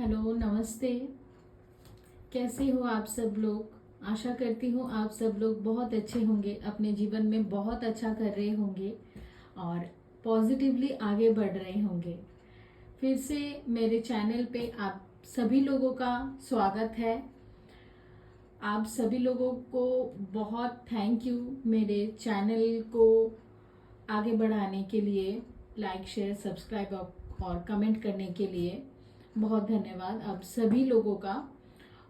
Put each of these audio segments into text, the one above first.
Hello, नमस्ते। कैसे हो आप सब लोग? आशा करती हूँ आप सब लोग बहुत अच्छे होंगे, अपने जीवन में बहुत अच्छा कर रहे होंगे और पॉजिटिवली आगे बढ़ रहे होंगे। फिर से मेरे चैनल पे आप सभी लोगों का स्वागत है। आप सभी लोगों को बहुत थैंक यू मेरे चैनल को आगे बढ़ाने के लिए, लाइक शेयर सब्सक्राइब और कमेंट करने के लिए बहुत धन्यवाद आप सभी लोगों का।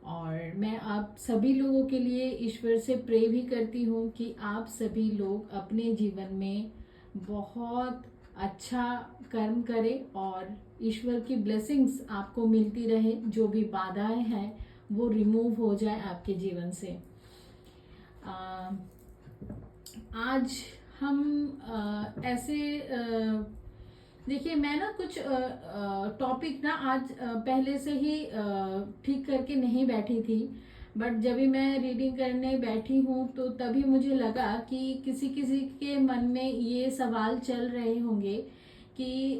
और मैं आप सभी लोगों के लिए ईश्वर से प्रे भी करती हूँ कि आप सभी लोग अपने जीवन में बहुत अच्छा कर्म करें और ईश्वर की ब्लेसिंग्स आपको मिलती रहे। जो भी बाधाएं हैं वो रिमूव हो जाए आपके जीवन से। आज हम ऐसे देखिए, मैं ना कुछ टॉपिक ना आज पहले से ही ठीक करके नहीं बैठी थी, बट जब भी मैं रीडिंग करने बैठी हूँ तो तभी मुझे लगा कि किसी किसी के मन में ये सवाल चल रहे होंगे कि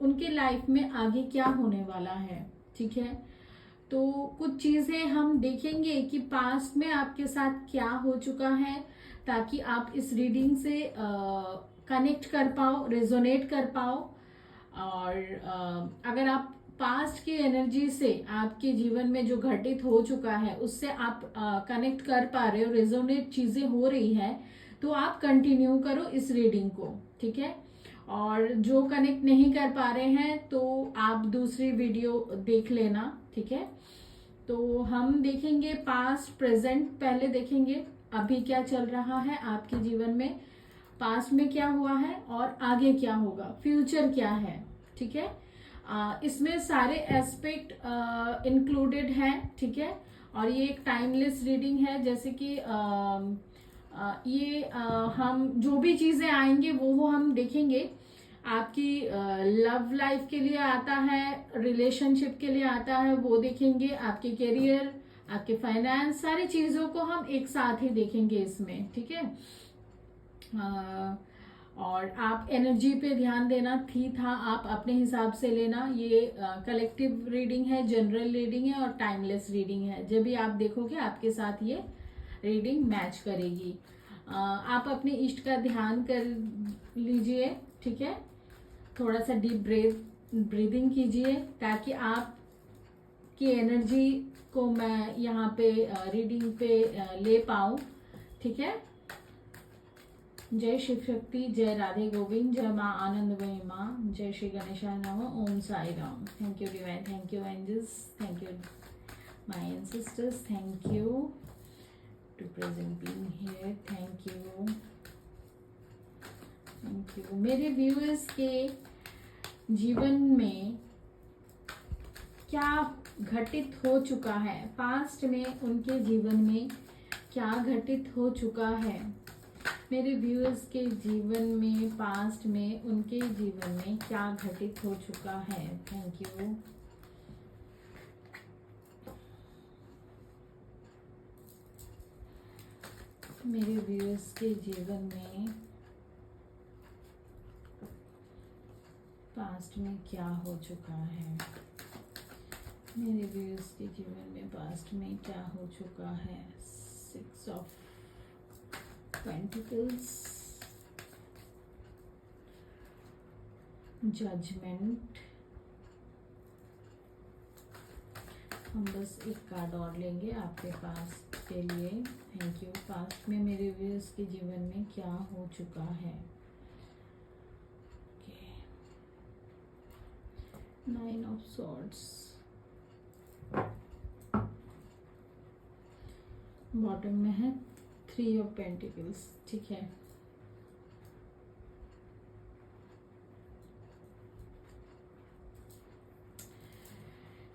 उनके लाइफ में आगे क्या होने वाला है। ठीक है, तो कुछ चीजें हम देखेंगे कि पास्ट में आपके साथ क्या हो चुका है, ताकि आप इस रीडिंग से कनेक्ट कर पाओ, रेजोनेट कर पाओ। और अगर आप पास्ट की एनर्जी से आपके जीवन में जो घटित हो चुका है उससे आप कनेक्ट कर पा रहे हो, रेजोनेट चीजें हो रही है, तो आप कंटिन्यू करो इस रीडिंग को। ठीक है, और जो कनेक्ट नहीं कर पा रहे हैं तो आप दूसरी वीडियो देख लेना। ठीक है, तो हम देखेंगे पास्ट प्रेजेंट, पहले देखेंगे अभी क्या चल रहा है आपके जीवन में, पास्ट में क्या हुआ है और आगे क्या होगा, फ्यूचर क्या है। ठीक है, इसमें सारे एस्पेक्ट इंक्लूडेड हैं। ठीक है, और ये एक टाइमलेस रीडिंग है, जैसे कि ये हम जो भी चीजें आएंगे वो हम देखेंगे। आपकी लव लाइफ के लिए आता है, रिलेशनशिप के लिए आता है, वो देखेंगे। आपके करियर, आपके फाइनेंस, सारी चीजों को हम एक साथ ही देखेंगे इसमें। ठीक है, और आप एनर्जी पे ध्यान देना थी था, आप अपने हिसाब से लेना। ये कलेक्टिव रीडिंग है, जनरल रीडिंग है और टाइमलेस रीडिंग है। जब भी आप देखोगे आपके साथ ये रीडिंग मैच करेगी। आप अपने इष्ट का ध्यान कर लीजिए। ठीक है, थोड़ा सा डीप ब्रीदिंग कीजिए ताकि आप की एनर्जी को मैं यहाँ पे रीडिंग पे ले पाऊँ। ठीक है, जय शिव शक्ति, जय राधे गोविंद, जय माँ आनंदमयी माँ, जय श्री गणेशाय नमः, Om Sai Ram. Thank you divine, thank you angels, thank you my ancestors, thank you to present being here, thank you, thank you. मेरे व्यूअर्स के जीवन में क्या घटित हो चुका है, पास्ट में उनके जीवन में क्या घटित हो चुका है, मेरे व्यूअर्स के जीवन में पास्ट में उनके जीवन में क्या घटित हो चुका है। Thank you. मेरे व्यूअर्स के जीवन में पास्ट में क्या हो चुका है, मेरे व्यूअर्स के जीवन में पास्ट में क्या हो चुका है। 6 ऑफ पेंटिकल्स, जजमेंट। हम बस एक कार्ड और लेंगे आपके पास के लिए। Thank you. पास्ट में मेरे व्यूअर्स के जीवन में क्या हो चुका है। 9 ऑफ सॉर्ड्स, बॉटम में है 3 ऑफ पेंटिकल्स। ठीक है,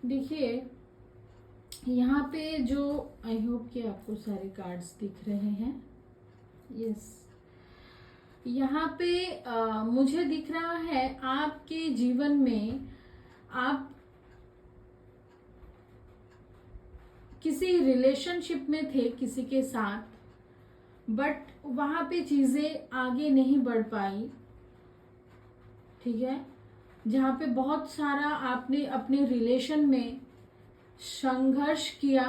देखिए यहाँ पे जो, आई होप कि आपको सारे कार्ड्स दिख रहे हैं। यस, यहाँ पे मुझे दिख रहा है आपके जीवन में आप किसी रिलेशनशिप में थे किसी के साथ, बट वहां पे चीजें आगे नहीं बढ़ पाई। ठीक है, जहाँ पे बहुत सारा आपने अपने रिलेशन में संघर्ष किया,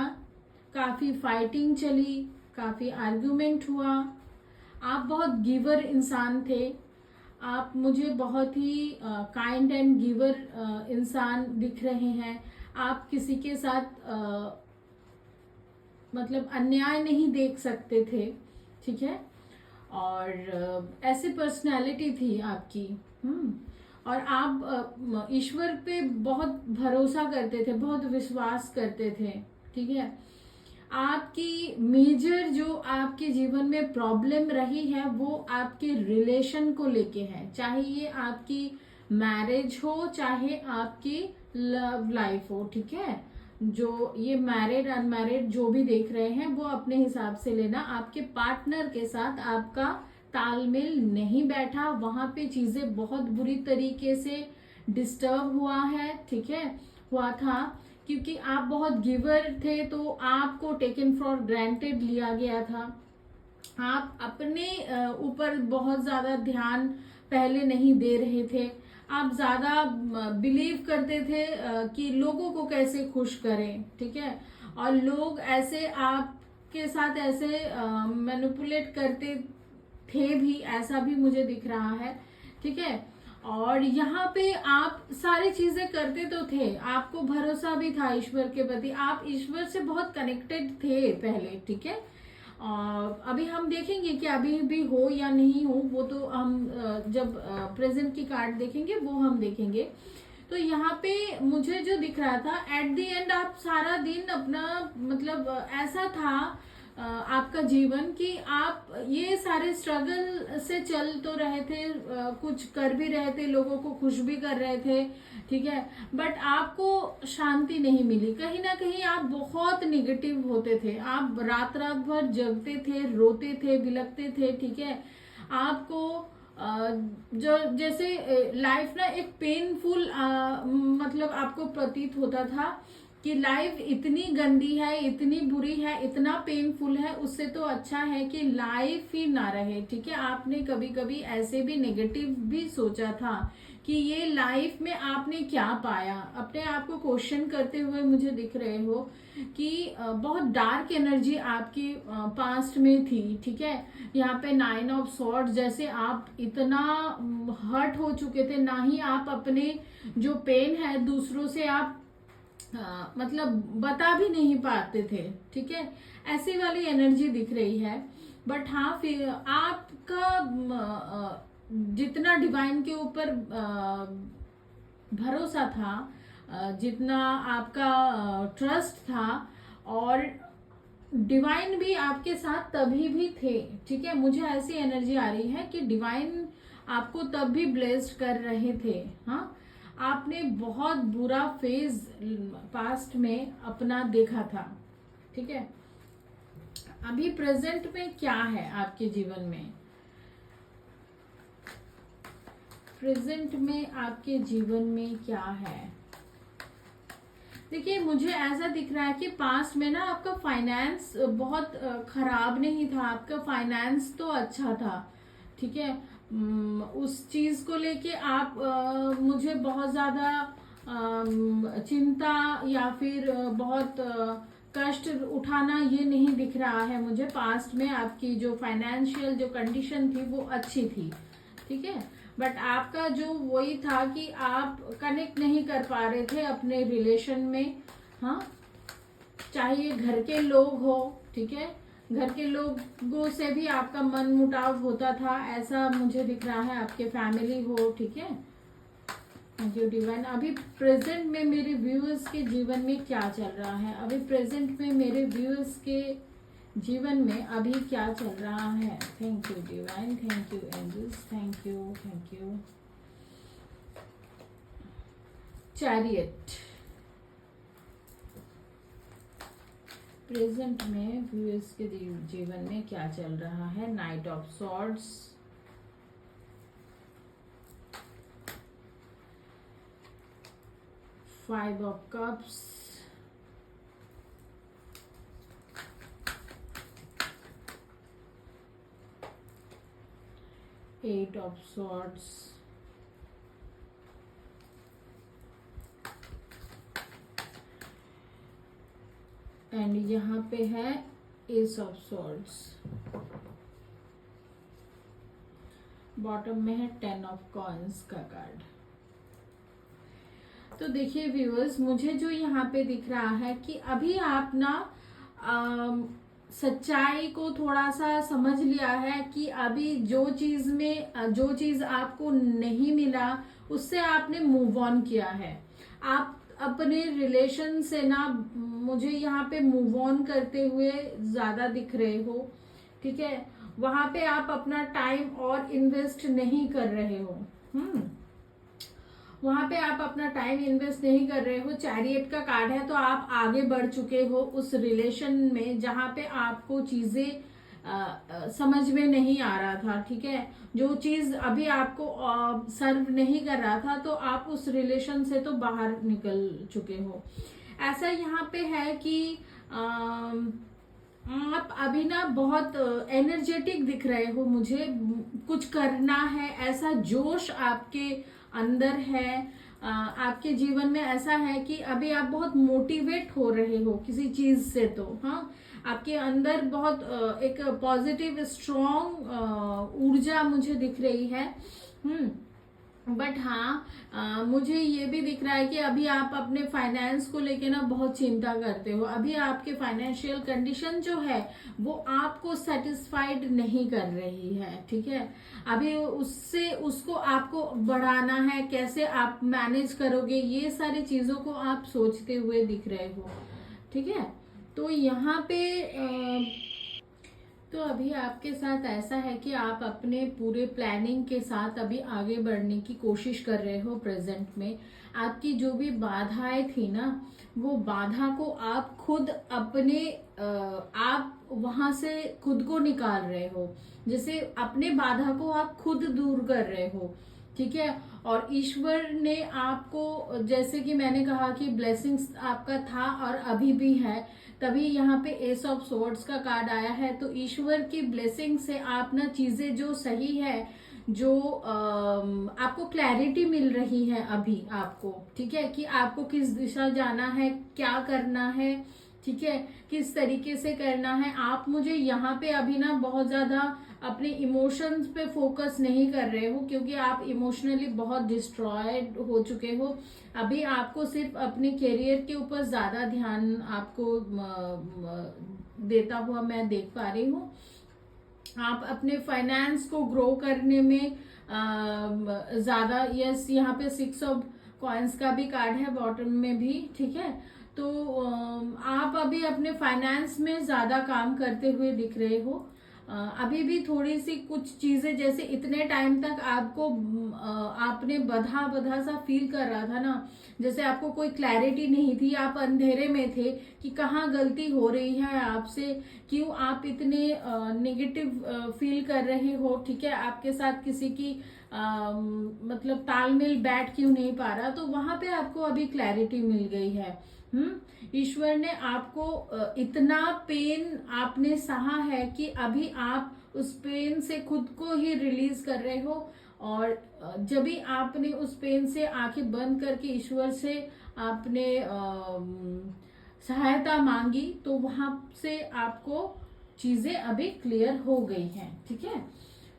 काफ़ी फाइटिंग चली, काफ़ी आर्गुमेंट हुआ। आप बहुत गिवर इंसान थे। आप मुझे बहुत ही काइंड एंड गिवर इंसान दिख रहे हैं। आप किसी के साथ मतलब अन्याय नहीं देख सकते थे, ठीक है। और ऐसी पर्सनालिटी थी आपकी। और आप ईश्वर पे बहुत भरोसा करते थे, बहुत विश्वास करते थे, ठीक है। आपकी मेजर जो आपके जीवन में प्रॉब्लम रही है वो आपके रिलेशन को लेके है, चाहे ये आपकी मैरिज हो चाहे आपकी लव लाइफ हो, ठीक है। जो ये मैरिड अनमैरिड जो भी देख रहे हैं वो अपने हिसाब से लेना। आपके पार्टनर के साथ आपका तालमेल नहीं बैठा, वहां पे चीजें बहुत बुरी तरीके से डिस्टर्ब हुआ है, ठीक है, हुआ था। क्योंकि आप बहुत गिवर थे तो आपको टेकन फॉर ग्रांटेड लिया गया था। आप अपने ऊपर बहुत ज्यादा ध्यान पहले नहीं दे रहे थे। आप ज्यादा बिलीव करते थे कि लोगों को कैसे खुश करें, ठीक है। और लोग ऐसे आपके साथ ऐसे मैनिपुलेट करते थे भी, ऐसा भी मुझे दिख रहा है, ठीक है। और यहाँ पे आप सारी चीजें करते तो थे, आपको भरोसा भी था ईश्वर के प्रति, आप ईश्वर से बहुत कनेक्टेड थे पहले, ठीक है। और अभी हम देखेंगे कि अभी भी हो या नहीं हो, वो तो हम जब प्रेजेंट की कार्ड देखेंगे वो हम देखेंगे। तो यहाँ पे मुझे जो दिख रहा था एट द एंड आप सारा दिन अपना मतलब ऐसा था आपका जीवन कि आप ये सारे स्ट्रगल से चल तो रहे थे, कुछ कर भी रहे थे, लोगों को खुश भी कर रहे थे, ठीक है। बट आपको शांति नहीं मिली, कहीं ना कहीं आप बहुत निगेटिव होते थे। आप रात रात भर जगते थे, रोते थे, बिलखते थे, ठीक है। आपको जो जैसे लाइफ ना एक पेनफुल मतलब आपको प्रतीत होता था कि लाइफ इतनी गंदी है, इतनी बुरी है, इतना पेनफुल है, उससे तो अच्छा है कि लाइफ ही ना रहे, ठीक है। आपने कभी कभी ऐसे भी नेगेटिव भी सोचा था कि ये लाइफ में आपने क्या पाया। अपने आप को क्वेश्चन करते हुए मुझे दिख रहे हो कि बहुत डार्क एनर्जी आपकी पास्ट में थी, ठीक है। यहाँ पे 9 ऑफ सॉर्ड्स, जैसे आप इतना हर्ट हो चुके थे, ना ही आप अपने जो पेन है दूसरों से आप मतलब बता भी नहीं पाते थे, ठीक है। ऐसी वाली एनर्जी दिख रही है। बट हाँ, फिर आपका जितना डिवाइन के ऊपर भरोसा था, जितना आपका ट्रस्ट था, और डिवाइन भी आपके साथ तभी भी थे, ठीक है। मुझे ऐसी एनर्जी आ रही है कि डिवाइन आपको तब भी ब्लेस्ड कर रहे थे। हाँ, आपने बहुत बुरा फेज पास्ट में अपना देखा था, ठीक है। अभी प्रेजेंट में क्या है आपके जीवन में? प्रेजेंट में आपके जीवन में क्या है? देखिए, मुझे ऐसा दिख रहा है कि पास्ट में ना आपका फाइनेंस बहुत खराब नहीं था, आपका फाइनेंस तो अच्छा था, ठीक है। उस चीज को लेके आप मुझे बहुत ज्यादा चिंता या फिर बहुत कष्ट उठाना ये नहीं दिख रहा है मुझे। पास्ट में आपकी जो फाइनेंशियल जो कंडीशन थी वो अच्छी थी, ठीक है। बट आपका जो वही था कि आप कनेक्ट नहीं कर पा रहे थे अपने रिलेशन में। हाँ, चाहे ये घर के लोग हो, ठीक है, घर के लोगों से भी आपका मन मुटाव होता था, ऐसा मुझे दिख रहा है। आपके फैमिली हो, ठीक है। Thank you divine. अभी प्रेजेंट में मेरे व्यूअर्स के जीवन में क्या चल रहा है? अभी प्रेजेंट में मेरे व्यूअर्स के जीवन में अभी क्या चल रहा है? Thank you divine, thank you angels, thank you, thank you. Chariot, present में व्यूअर्स के जीवन में क्या चल रहा है? Knight of swords, five of cups, eight of swords, and यहाँ पे है एस ऑफ सॉर्ड्स, बॉटम में है 10 ऑफ कॉइंस का कार्ड। तो देखिए व्यूअर्स, मुझे जो यहाँ पे दिख रहा है कि अभी आप ना सच्चाई को थोड़ा सा समझ लिया है कि अभी जो चीज आपको नहीं मिला उससे आपने मूव ऑन किया है। आप अपने रिलेशन से ना मुझे यहाँ पे मूव ऑन करते हुए ज्यादा दिख रहे हो, ठीक है। वहां पे आप अपना टाइम और इन्वेस्ट नहीं कर रहे हो। वहां पे आप अपना टाइम इन्वेस्ट नहीं कर रहे हो। चैरियट का कार्ड है, तो आप आगे बढ़ चुके हो उस रिलेशन में जहां पे आपको चीजें समझ में नहीं आ रहा था, ठीक है। जो चीज अभी आपको सर्व नहीं कर रहा था, तो आप उस रिलेशन से तो बाहर निकल चुके हो। ऐसा यहाँ पे है कि आप अभी ना बहुत एनर्जेटिक दिख रहे हो, मुझे कुछ करना है, ऐसा जोश आपके अंदर है। आपके जीवन में ऐसा है कि अभी आप बहुत मोटिवेट हो रहे हो किसी चीज से, तो हाँ आपके अंदर बहुत एक पॉजिटिव स्ट्रॉन्ग ऊर्जा मुझे दिख रही है। बट हाँ मुझे ये भी दिख रहा है कि अभी आप अपने फाइनेंस को लेके ना बहुत चिंता करते हो। अभी आपके फाइनेंशियल कंडीशन जो है वो आपको सेटिस्फाइड नहीं कर रही है, ठीक है। अभी उसको आपको बढ़ाना है, कैसे आप मैनेज करोगे, ये सारी चीजों को आप सोचते हुए दिख रहे हो, ठीक है। तो यहाँ पे तो अभी आपके साथ ऐसा है कि आप अपने पूरे प्लानिंग के साथ अभी आगे बढ़ने की कोशिश कर रहे हो। प्रेजेंट में आपकी जो भी बाधाएं थी ना, वो बाधा को आप खुद अपने आप वहां से खुद को निकाल रहे हो। जैसे अपने बाधा को आप खुद दूर कर रहे हो, ठीक है। और ईश्वर ने आपको, जैसे कि मैंने कहा कि ब्लेसिंग्स आपका था और अभी भी है, तभी यहाँ पे एस ऑफ सोर्ड्स का कार्ड आया है। तो ईश्वर की ब्लेसिंग से आप ना चीजें जो सही है, जो आपको क्लैरिटी मिल रही है अभी आपको, ठीक है, कि आपको किस दिशा जाना है, क्या करना है, ठीक है, किस तरीके से करना है। आप मुझे यहाँ पे अभी ना बहुत ज्यादा अपने इमोशंस पे फोकस नहीं कर रहे हो, क्योंकि आप इमोशनली बहुत डिस्ट्रॉयड हो चुके हो। अभी आपको सिर्फ अपने करियर के ऊपर ज्यादा ध्यान आपको देता हुआ मैं देख पा रही हूँ। आप अपने फाइनेंस को ग्रो करने में ज्यादा, यस यहाँ पे 6 ऑफ कॉइन्स का भी कार्ड है बॉटम में भी, ठीक है। तो आप अभी अपने फाइनेंस में ज्यादा काम करते हुए दिख रहे हो। अभी भी थोड़ी सी कुछ चीजें, जैसे इतने टाइम तक आपको आपने बधा बधा सा फील कर रहा था ना, जैसे आपको कोई क्लैरिटी नहीं थी, आप अंधेरे में थे कि कहाँ गलती हो रही है आपसे, क्यों आप इतने नेगेटिव फील कर रहे हो, ठीक है। आपके साथ किसी की मतलब तालमेल बैठ क्यों नहीं पा रहा, तो वहां पे आपको अभी क्लैरिटी मिल गई है। ईश्वर ने आपको इतना पेन आपने सहा है कि अभी आप उस पेन से खुद को ही रिलीज कर रहे हो। और जब भी आपने उस पेन से आंखें बंद करके ईश्वर से आपने सहायता मांगी, तो वहां से आपको चीजें अभी क्लियर हो गई हैं, ठीक है।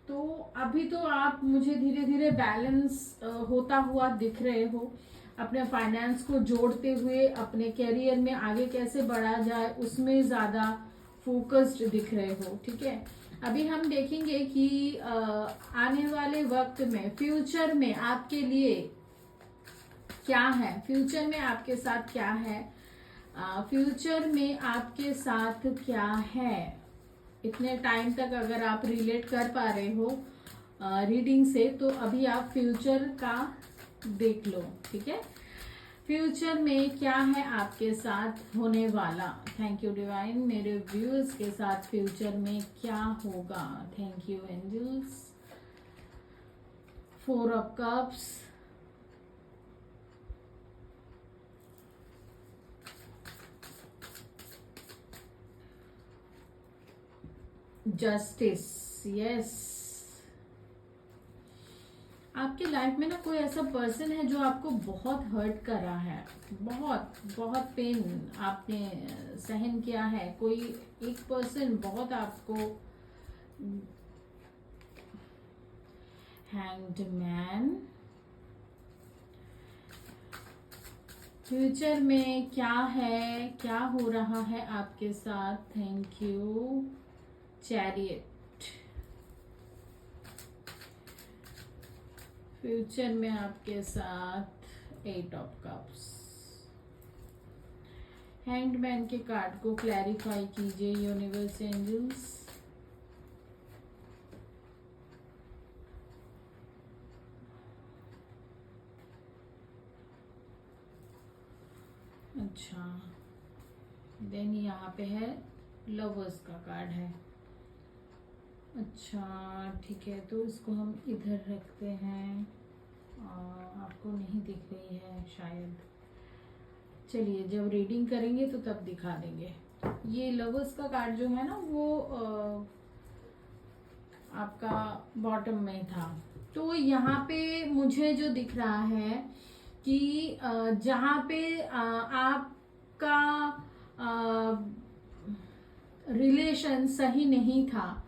तो अभी तो आप मुझे धीरे धीरे बैलेंस होता हुआ दिख रहे हो। अपने फाइनेंस को जोड़ते हुए अपने करियर में आगे कैसे बढ़ा जाए उसमें ज्यादा फोकस्ड दिख रहे हो, ठीक है। अभी हम देखेंगे कि आने वाले वक्त में, फ्यूचर में आपके लिए क्या है, फ्यूचर में आपके साथ क्या है, फ्यूचर में आपके साथ क्या है। इतने टाइम तक अगर आप रिलेट कर पा रहे हो रीडिंग से, तो अभी आप फ्यूचर का देख लो, ठीक है। फ्यूचर में क्या है आपके साथ होने वाला। थैंक यू डिवाइन, मेरे व्यूअर्स के साथ फ्यूचर में क्या होगा। Thank you angels. 4 of cups, justice, yes. आप आपकी लाइफ में ना कोई ऐसा पर्सन है जो आपको बहुत हर्ट कर रहा है, बहुत बहुत पेन आपने सहन किया है। कोई एक पर्सन बहुत आपको, हैंग्ड मैन, फ्यूचर में क्या है, क्या हो रहा है आपके साथ। Thank you. चैरियट, फ्यूचर में आपके साथ 8 ऑफ कप्स। हैंग्ड मैन के कार्ड को क्लैरिफाई कीजिए यूनिवर्स एंजल्स। अच्छा, देन यहाँ पे है लवर्स का कार्ड है। अच्छा ठीक है, तो इसको हम इधर रखते हैं। आपको नहीं दिख रही है शायद, चलिए जब रीडिंग करेंगे तो तब दिखा देंगे। ये लवर्स का कार्ड जो है ना वो आपका बॉटम में था। तो यहाँ पे मुझे जो दिख रहा है कि जहाँ पे आपका रिलेशन सही नहीं था,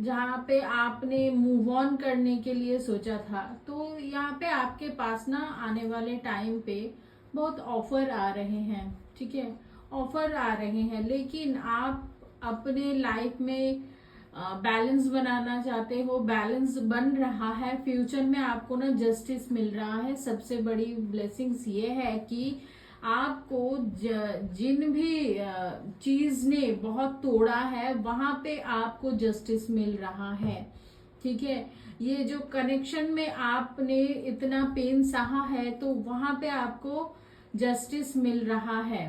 जहाँ पे आपने मूव ऑन करने के लिए सोचा था, तो यहाँ पे आपके पास ना आने वाले टाइम पे बहुत ऑफर आ रहे हैं। ठीक है, ऑफर आ रहे हैं, लेकिन आप अपने लाइफ में बैलेंस बनाना चाहते हो, बैलेंस बन रहा है। फ्यूचर में आपको ना जस्टिस मिल रहा है। सबसे बड़ी ब्लेसिंग्स ये है कि आपको जिन भी चीज ने बहुत तोड़ा है वहां पे आपको जस्टिस मिल रहा है। ठीक है, ये जो कनेक्शन में आपने इतना पेन सहा है तो वहां पे आपको जस्टिस मिल रहा है।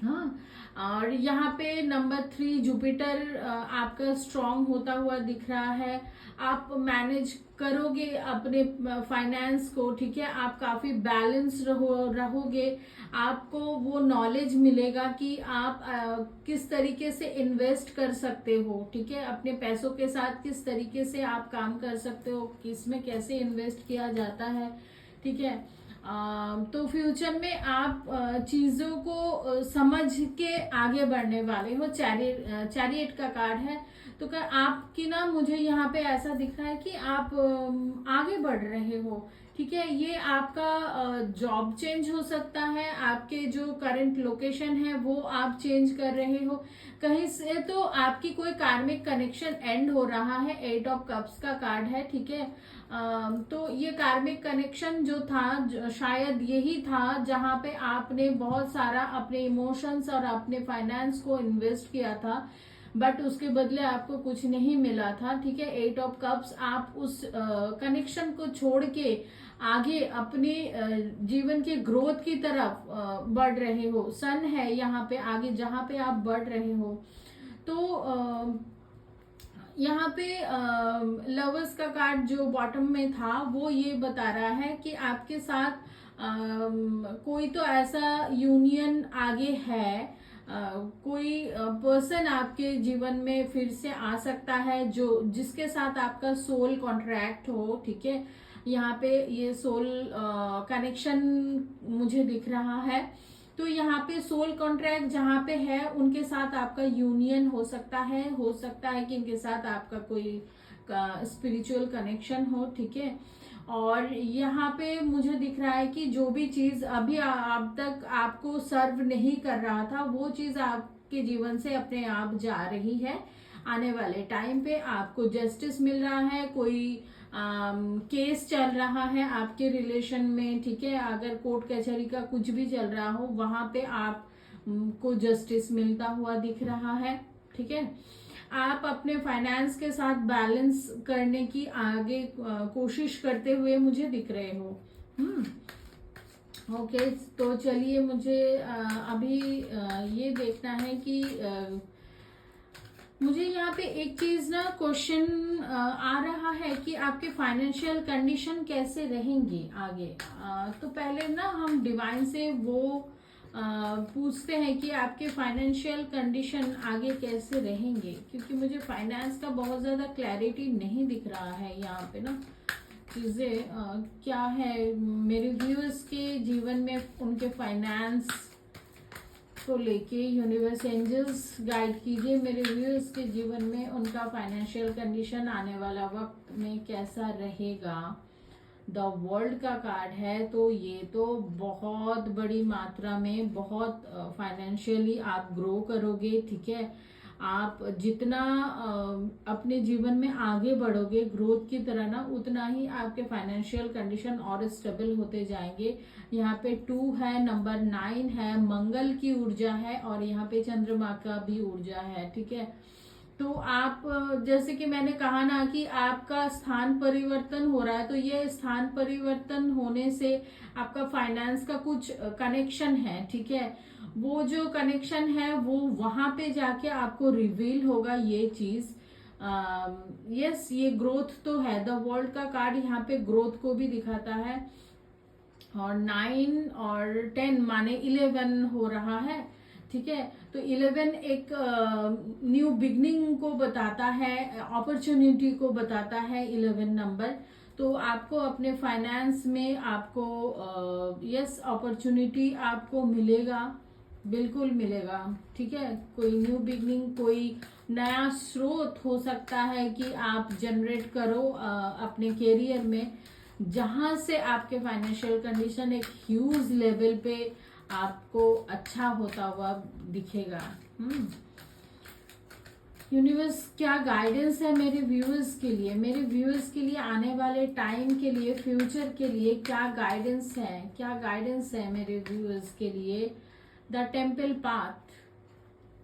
हाँ, और यहाँ पे नंबर 3 जुपिटर आपका स्ट्रांग होता हुआ दिख रहा है। आप मैनेज करोगे अपने फाइनेंस को। ठीक है, आप काफी बैलेंस रहोगे। आपको वो नॉलेज मिलेगा कि आप किस तरीके से इन्वेस्ट कर सकते हो। ठीक है, अपने पैसों के साथ किस तरीके से आप काम कर सकते हो, किसमें कैसे इन्वेस्ट किया जाता है। ठीक है, तो फ्यूचर में आप चीजों को समझ के आगे बढ़ने वाले हो। चैरियट का कार्ड है, तो क्या आपकी ना, मुझे यहाँ पे ऐसा दिख रहा है कि आप आगे बढ़ रहे हो। ठीक है, ये आपका जॉब चेंज हो सकता है, आपके जो करंट लोकेशन है वो आप चेंज कर रहे हो कहीं से, तो आपकी कोई कार्मिक कनेक्शन एंड हो रहा है। 8 ऑफ कप्स का कार्ड है। ठीक है, तो ये कार्मिक कनेक्शन जो था शायद यही था जहां पे आपने बहुत सारा अपने इमोशंस और अपने फाइनेंस को इन्वेस्ट किया था, बट उसके बदले आपको कुछ नहीं मिला था। ठीक है, 8 ऑफ कप्स, आप उस कनेक्शन को छोड़ के आगे अपने जीवन के ग्रोथ की तरफ बढ़ रहे हो। सन है यहाँ पे आगे जहां पे आप बढ़ रहे हो। तो यहाँ पे लवर्स का कार्ड जो बॉटम में था वो ये बता रहा है कि आपके साथ कोई तो ऐसा यूनियन आगे है। कोई पर्सन आपके जीवन में फिर से आ सकता है जो जिसके साथ आपका सोल कॉन्ट्रैक्ट हो। ठीक है, यहाँ पे ये सोल कनेक्शन मुझे दिख रहा है। तो यहाँ पे सोल कॉन्ट्रैक्ट जहाँ पे है उनके साथ आपका यूनियन हो सकता है कि इनके साथ आपका कोई स्पिरिचुअल कनेक्शन हो। ठीक है, और यहाँ पे मुझे दिख रहा है कि जो भी चीज अभी अब तक आपको सर्व नहीं कर रहा था वो चीज आपके जीवन से अपने आप जा रही है। आने वाले टाइम पे आपको जस्टिस मिल रहा है। कोई केस चल रहा है आपके रिलेशन में। ठीक है, अगर कोर्ट कचहरी का कुछ भी चल रहा हो वहां पे आप को जस्टिस मिलता हुआ दिख रहा है। ठीक है, आप अपने फाइनेंस के साथ बैलेंस करने की आगे कोशिश करते हुए मुझे दिख रहे हो। ओके, तो चलिए मुझे अभी ये देखना है कि मुझे यहाँ पे एक चीज ना क्वेश्चन आ रहा है कि आपके फाइनेंशियल कंडीशन कैसे रहेंगी आगे। तो पहले ना हम डिवाइन से वो पूछते हैं कि आपके फाइनेंशियल कंडीशन आगे कैसे रहेंगे, क्योंकि मुझे फाइनेंस का बहुत ज्यादा क्लैरिटी नहीं दिख रहा है यहाँ पे ना। चीज़ें क्या है मेरे व्यूअर्स के जीवन में, उनके फाइनेंस को लेके यूनिवर्स एंजल्स गाइड कीजिए मेरे व्यूअर्स के जीवन में उनका फाइनेंशियल कंडीशन आने वाला वक्त में कैसा रहेगा। द वर्ल्ड का कार्ड है, तो ये तो बहुत बड़ी मात्रा में बहुत फाइनेंशियली आप ग्रो करोगे, ठीक है। आप जितना अपने जीवन में आगे बढ़ोगे ग्रोथ की तरह ना, उतना ही आपके फाइनेंशियल कंडीशन और स्टेबल होते जाएंगे। यहाँ पे 2 है, नंबर 9 है, मंगल की ऊर्जा है और यहाँ पे चंद्रमा का भी ऊर्जा है, ठीक है। तो आप जैसे कि मैंने कहा ना कि आपका स्थान परिवर्तन हो रहा है, तो ये स्थान परिवर्तन होने से आपका फाइनेंस का कुछ कनेक्शन है, ठीक है। वो जो कनेक्शन है वो वहां पे जाके आपको रिवील होगा ये चीज। यस, ये ग्रोथ तो है। द वर्ल्ड का कार्ड यहाँ पे ग्रोथ को भी दिखाता है और 9 और 10 माने 11 हो रहा है, ठीक है। तो 11 एक न्यू बिगनिंग को बताता है, अपॉर्चुनिटी को बताता है 11 नंबर। तो आपको अपने फाइनेंस में आपको यस अपॉर्चुनिटी आपको मिलेगा, बिल्कुल मिलेगा, ठीक है। कोई न्यू बिगनिंग, कोई नया स्रोत हो सकता है कि आप जनरेट करो अपने कैरियर में, जहां से आपके फाइनेंशियल कंडीशन एक ह्यूज लेवल पे आपको अच्छा होता हुआ दिखेगा। यूनिवर्स क्या गाइडेंस है मेरे व्यूअर्स के लिए, मेरे व्यूअर्स के लिए आने वाले टाइम के लिए, फ्यूचर के लिए क्या गाइडेंस है, क्या गाइडेंस है मेरे व्यूअर्स के लिए। The temple path.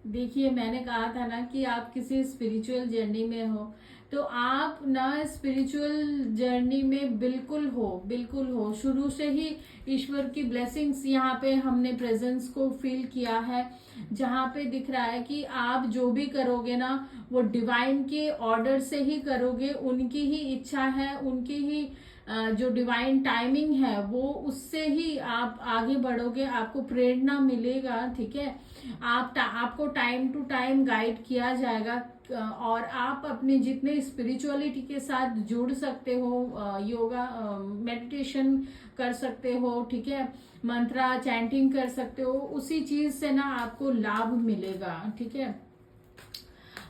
देखिए, मैंने कहा था ना कि आप किसी स्पिरिचुअल जर्नी में हो, तो आप ना स्पिरिचुअल जर्नी में बिल्कुल हो, बिल्कुल हो। शुरू से ही ईश्वर की ब्लेसिंग्स यहाँ पे हमने प्रेजेंस को फील किया है, जहाँ पे दिख रहा है कि आप जो भी करोगे ना वो डिवाइन के ऑर्डर से ही करोगे, उनकी ही इच्छा है, उनकी ही जो डिवाइन टाइमिंग है वो उससे ही आप आगे बढ़ोगे, आपको प्रेरणा मिलेगा, ठीक है। आपको टाइम टू टाइम गाइड किया जाएगा और आप अपने जितने स्पिरिचुअलिटी के साथ जुड़ सकते हो, योगा मेडिटेशन कर सकते हो, ठीक है, मंत्रा चैंटिंग कर सकते हो, उसी चीज से ना आपको लाभ मिलेगा, ठीक है।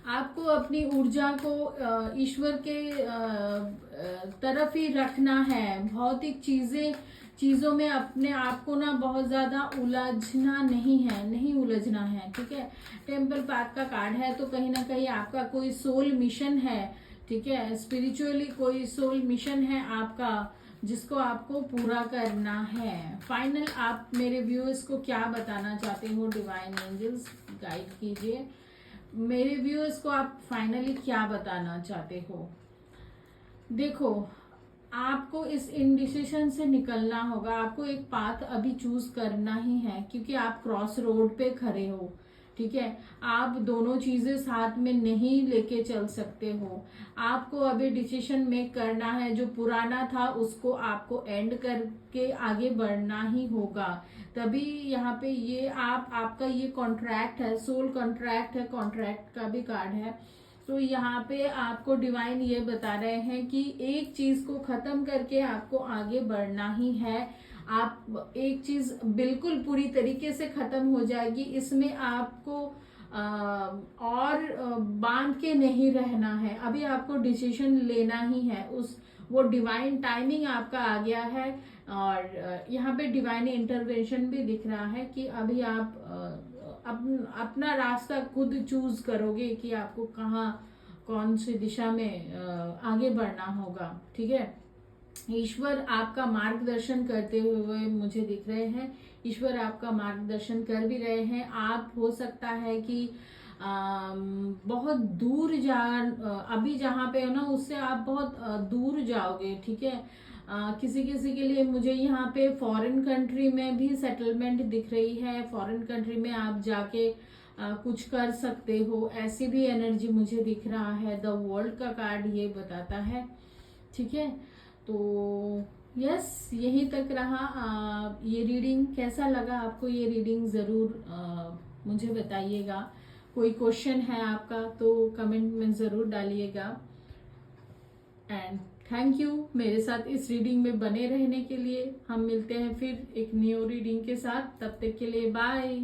आपको अपनी ऊर्जा को ईश्वर के तरफ ही रखना है। भौतिक चीजों में अपने आप को ना बहुत ज्यादा उलझना नहीं है, नहीं उलझना है, ठीक है। टेम्पल पाथ का कार्ड है, तो कहीं ना कहीं आपका कोई सोल मिशन है, ठीक है। स्पिरिचुअली कोई सोल मिशन है आपका, जिसको आपको पूरा करना है। फाइनल आप मेरे व्यूअर्स को क्या बताना चाहते हो, डिवाइन एंजल्स गाइड कीजिए मेरे व्यूअर्स को, आप फाइनली क्या बताना चाहते हो। देखो, आपको इस इंडिसीजन से निकलना होगा, आपको एक पाथ अभी चूज करना ही है, क्योंकि आप क्रॉस रोड पे खड़े हो, ठीक है। आप दोनों चीजें साथ में नहीं लेके चल सकते हो, आपको अभी डिसीजन मेक करना है। जो पुराना था उसको आपको एंड करके आगे बढ़ना ही होगा, तभी यहाँ पे ये आपका ये कॉन्ट्रैक्ट है, सोल कॉन्ट्रैक्ट है, कॉन्ट्रैक्ट का भी कार्ड है। तो यहाँ पे आपको डिवाइन ये बता रहे हैं कि एक चीज को खत्म करके आपको आगे बढ़ना ही है। आप एक चीज बिल्कुल पूरी तरीके से खत्म हो जाएगी, इसमें आपको और बांध के नहीं रहना है, अभी आपको डिसीजन लेना ही है। वो डिवाइन टाइमिंग आपका आ गया है और यहाँ पे डिवाइन इंटरवेंशन भी दिख रहा है कि अभी आप अपना रास्ता खुद चूज करोगे कि आपको कहाँ कौन सी दिशा में आगे बढ़ना होगा, ठीक है। ईश्वर आपका मार्गदर्शन करते हुए मुझे दिख रहे हैं, ईश्वर आपका मार्गदर्शन कर भी रहे हैं। आप हो सकता है कि बहुत दूर अभी जहाँ पे हो ना उससे आप बहुत दूर जाओगे, ठीक है। किसी किसी के लिए मुझे यहाँ पे फॉरेन कंट्री में भी सेटलमेंट दिख रही है, फॉरेन कंट्री में आप जाके कुछ कर सकते हो, ऐसी भी एनर्जी मुझे दिख रहा है। द वर्ल्ड का कार्ड ये बताता है, ठीक है। तो यस, यहीं तक रहा ये रीडिंग। कैसा लगा आपको ये रीडिंग, जरूर मुझे बताइएगा। कोई क्वेश्चन है आपका तो कमेंट में जरूर डालिएगा। एंड थैंक यू मेरे साथ इस रीडिंग में बने रहने के लिए। हम मिलते हैं फिर एक न्यू रीडिंग के साथ, तब तक के लिए बाय।